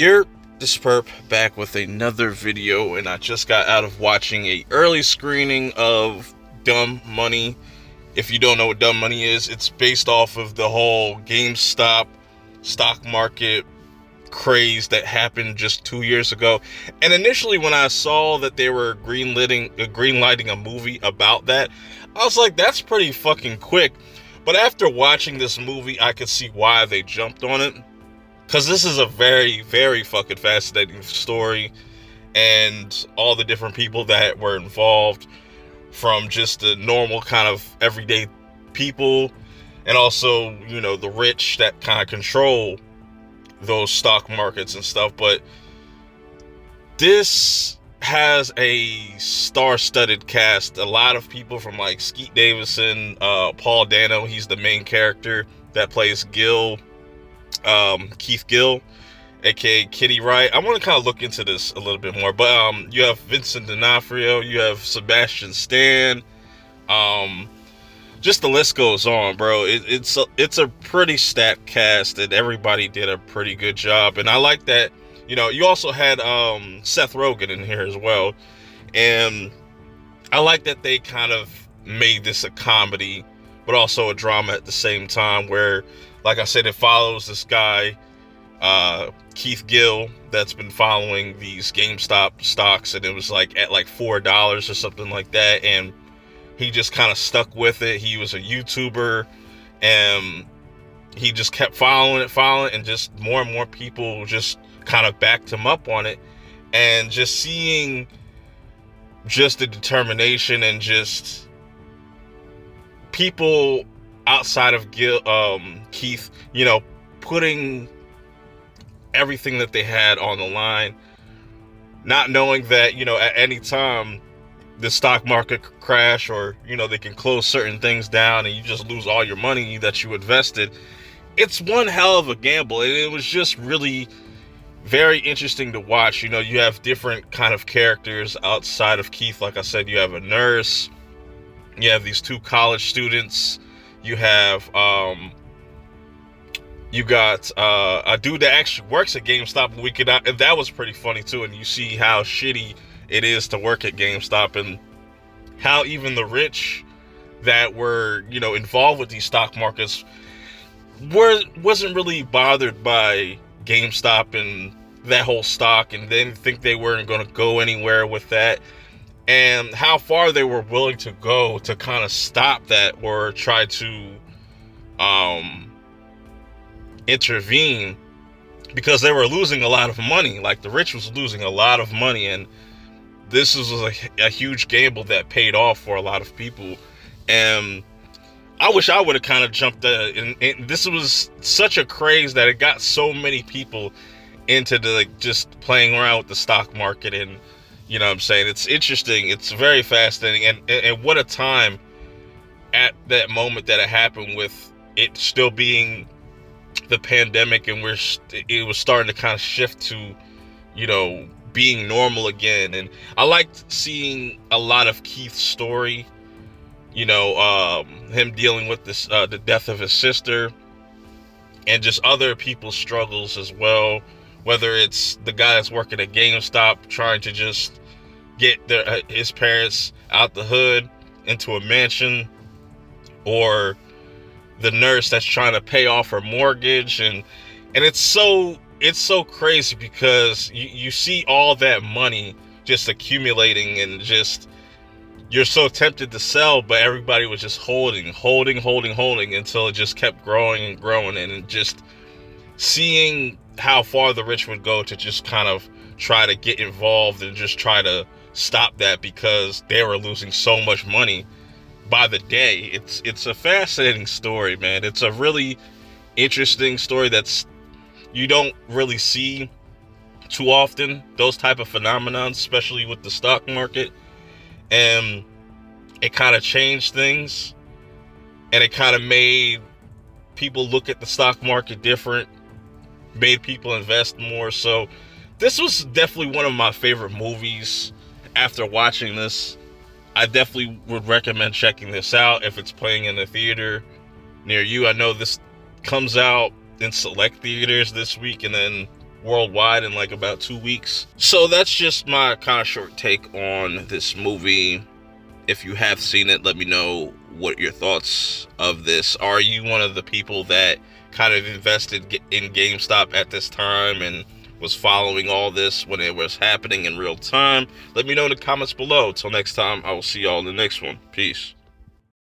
You're this perp back with another video, and I just got out of watching a early screening of Dumb Money. If you don't know what Dumb Money is, it's based off of the whole GameStop stock market craze that happened just 2 years ago. And initially when I saw that they were greenlighting a movie about that, I was like, that's pretty fucking quick. But after watching this movie, I could see why they jumped on it. Because this is a very, very fucking fascinating story. And all the different people that were involved, from just the normal kind of everyday people, and also, you know, the rich that kind of control those stock markets and stuff. But this has a star-studded cast. A lot of people from like Skeet Davidson, Paul Dano, he's the main character that plays Gil. Keith Gill, aka Kitty Wright. I want to kind of look into this a little bit more, but you have Vincent D'Onofrio, you have Sebastian Stan, just the list goes on, bro. It's a pretty stacked cast, and everybody did a pretty good job. And I like that, you know, you also had Seth Rogen in here as well, and I like that they kind of made this a comedy but also a drama at the same time, where, like I said, it follows this guy, Keith Gill, that's been following these GameStop stocks, and it was like at like $4 or something like that, and he just kind of stuck with it. He was a YouTuber, and he just kept following it, and just more and more people just kind of backed him up on it. And just seeing just the determination and just people outside of Keith, you know, putting everything that they had on the line, not knowing that, you know, at any time the stock market could crash, or, you know, they can close certain things down and you just lose all your money that you invested. It's one hell of a gamble, and it was just really very interesting to watch. You know, you have different kind of characters outside of Keith. Like I said, you have a nurse, you have these two college students, you have you got a dude that actually works at GameStop. And that was pretty funny too. And you see how shitty it is to work at GameStop, and how even the rich that were, you know, involved with these stock markets wasn't really bothered by GameStop and that whole stock, and they didn't think they weren't going to go anywhere with that. And how far they were willing to go to kind of stop that, or try to intervene, because they were losing a lot of money. Like, the rich was losing a lot of money, and this was a huge gamble that paid off for a lot of people. And I wish I would have kind of jumped in. And this was such a craze that it got so many people into the, like, just playing around with the stock market. And, you know what I'm saying, it's interesting, it's very fascinating, and what a time at that moment that it happened, with it still being the pandemic, and it was starting to kind of shift to, you know, being normal again. And I liked seeing a lot of Keith's story, you know, him dealing with this the death of his sister, and just other people's struggles as well, whether it's the guy that's working at GameStop trying to just get his parents out the hood into a mansion, or the nurse that's trying to pay off her mortgage. And it's so crazy, because you see all that money just accumulating, and just, you're so tempted to sell, but everybody was just holding until it just kept growing and growing. And just seeing how far the rich would go to just kind of try to get involved and just try to stop that, because they were losing so much money by the day. It's a fascinating story, man. It's a really interesting story that's, you don't really see too often, those type of phenomenons, especially with the stock market. And it kind of changed things, and it kind of made people look at the stock market different, made people invest more. So this was definitely one of my favorite movies. After watching this, I definitely would recommend checking this out if it's playing in the theater near you. I know this comes out in select theaters this week, and then worldwide in like about 2 weeks. So that's just my kind of short take on this movie. If you have seen it, let me know what your thoughts of this. Are you one of the people that kind of invested in GameStop at this time and was following all this when it was happening in real time? Let me know in the comments below. Till next time, I will see y'all in the next one. Peace.